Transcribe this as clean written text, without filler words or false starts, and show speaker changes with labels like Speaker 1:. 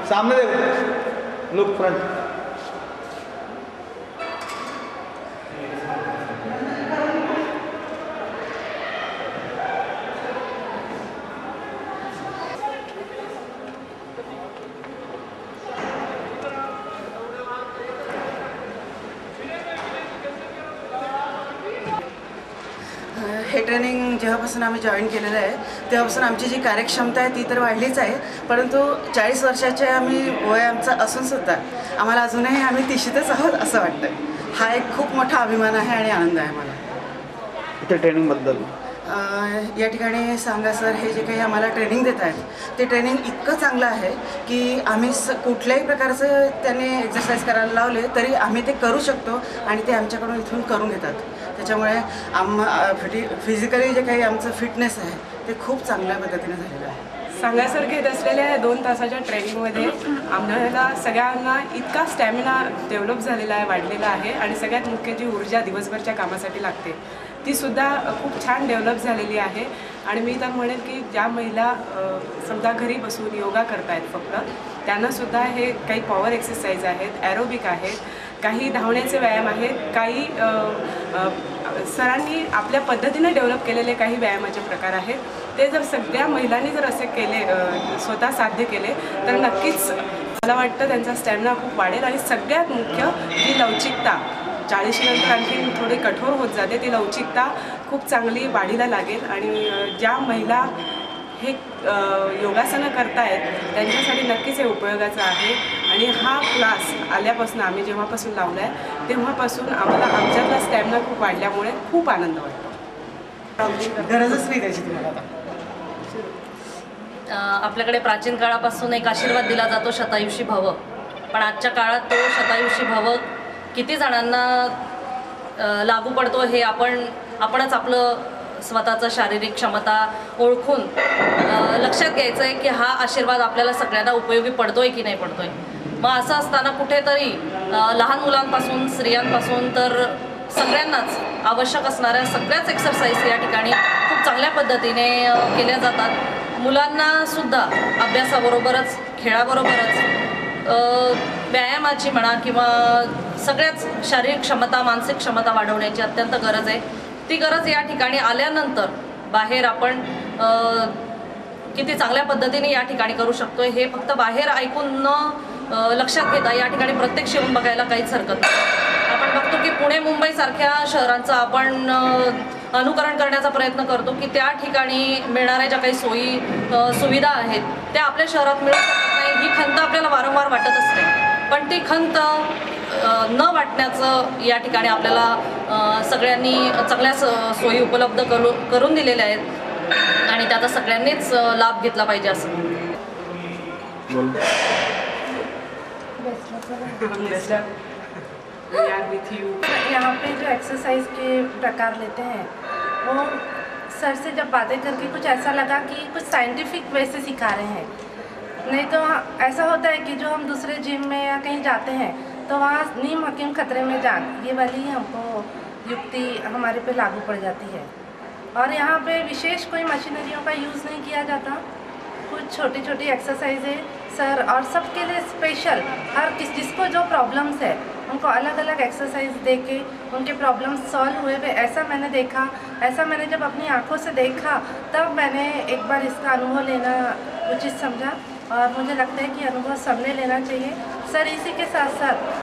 Speaker 1: सामने देखो, look front.
Speaker 2: हे ट्रेनिंग जेव्हापासून आम्ही जॉईन केलेलं आहे तेव्हापासून आमची जी कार्यक्षमता आहे ती तर वाढलीच आहे, परंतु 40 वर्षाचे आम्ही वय आमचं असूनसुद्धा आम्हाला अजूनही आम्ही तिशीतच आहोत असं वाटतं। हा एक खूप मोठा अभिमान आहे आणि आनंद आहे मला।
Speaker 1: इथे ट्रेनिंगबद्दल
Speaker 2: या ठिकाणी सांगा सर, हे जे काही आम्हाला ट्रेनिंग देत आहेत ते ट्रेनिंग इतकं चांगलं आहे की आम्ही कुठल्याही प्रकारचं त्याने एक्सरसाइज करायला लावले तरी आम्ही ते करू शकतो आणि ते आमच्याकडून इथून करून घेतात। त्याच्यामुळे फिजिकली जे काही आमचं फिटनेस आहे ते खूप चांगल्या पद्धतीने झालेलं आहे।
Speaker 3: सांगा घेत असलेल्या 2 तासाच्या ट्रेनिंगमध्ये आम्हाला सगळ्यांना इतका स्टॅमिना डेव्हलप झालेला आहे, वाढलेला आहे आणि सगळ्यात मुख्य जी ऊर्जा दिवसभरच्या कामासाठी लागते ती सुद्धा खूप छान डेव्हलप झालेली आहे। आणि मी तर म्हणेन की ज्या महिला समजा घरी बसून योगा करतायत फक्त त्यांनासुद्धा हे काही पॉवर एक्सरसाइज आहेत, ॲरोबिक आहेत, काही धावण्याचे व्यायाम आहेत, काही सरांनी आपल्या पद्धतीने डेव्हलप केलेले काही व्यायामाचे प्रकार आहेत। ते जर सगळ्या महिलांनी जर असे केले, स्वतः साध्य केले तर नक्कीच मला वाटतं त्यांचा स्टॅमिना खूप वाढेल। आणि सगळ्यात मुख्य जी लवचिकता 40 नंतर आणखी थोडी कठोर होत जाते, ती लवचिकता खूप चांगली वाढीला लागेल। आणि ज्या महिला हे योगासनं करतायत त्यांच्यासाठी नक्कीच हे उपयोगाचं आहे। आणि हा क्लास आल्यापासून आम्ही जेव्हापासून लावला आहे तेव्हापासून आम्हाला आमच्यातला स्टॅमिना खूप वाढल्यामुळे खूप आनंद वाटतो।
Speaker 2: गरजच नाही त्याची तुम्हाला आता।
Speaker 4: आपल्याकडे प्राचीन काळापासून एक आशीर्वाद दिला जातो शतायुषी भव, पण आजच्या काळात तो शतायुषी भव किती जणांना लागू पडतो हे आपणच आपलं स्वतःचं शारीरिक क्षमता ओळखून लक्षात घ्यायचं आहे की हा आशीर्वाद आपल्याला सगळ्यांना उपयोगी पडतोय की नाही पडतोय। मग असं असताना कुठेतरी लहान मुलांपासून स्त्रियांपासून तर सगळ्यांनाच आवश्यक असणाऱ्या सगळ्याच एक्सरसाइज या ठिकाणी खूप चांगल्या पद्धतीने केल्या जातात। मुलांनासुद्धा अभ्यासाबरोबरच खेळाबरोबरच व्यायामाची म्हणा किंवा सगळ्याच शारीरिक क्षमता मानसिक क्षमता वाढवण्याची अत्यंत गरज आहे। ती गरज या ठिकाणी आल्यानंतर बाहेर आपण किती चांगल्या पद्धतीने या ठिकाणी करू शकतोय हे फक्त बाहेर ऐकून न लक्षात घेता या ठिकाणी प्रत्यक्ष येऊन बघायला काहीच हरकत नाही। आपण बघतो की पुणे मुंबई सारख्या शहरांचा आपण अनुकरण करण्याचा प्रयत्न करतो की त्या ठिकाणी मिळणाऱ्या ज्या काही सोयी सुविधा आहेत त्या आपल्या शहरात मिळू शकत नाही, ही खंत आपल्याला वारंवार वाटत असते. पण ती खंत न वाटण्याचं या ठिकाणी आपल्याला सगळ्यांनी चांगल्या सोयी उपलब्ध करून दिलेल्या आहेत आणि त्याचा सगळ्यांनीच लाभ घेतला पाहिजे असं.
Speaker 5: यहाँ पे जो एक्सरसाइज के प्रकार लेते हैं वो सर से जब बातें करके कुछ ऐसा लगा कि कुछ साइंटिफिक वे से सिखा रहे हैं. नहीं तो ऐसा होता है कि जो हम दूसरे जिम में या कहीं जाते हैं तो वहाँ नीम हकीम खतरे में जान, ये वाली हमको युक्ति हमारे पे लागू पड़ जाती है. और यहाँ पे विशेष कोई मशीनरियों का यूज़ नहीं किया जाता. कुछ छोटी छोटी एक्सरसाइजें सर और सबके लिए स्पेशल, हर जिसको जो प्रॉब्लम्स है उनको अलग अलग एक्सरसाइज दे के उनके प्रॉब्लम्स सॉल्व हुए हुए ऐसा मैंने देखा. ऐसा मैंने जब अपनी आंखों से देखा तब मैंने एक बार इसका अनुभव लेना उचित समझा और मुझे लगता है कि अनुभव सबने लेना चाहिए. सर इसी के साथ साथ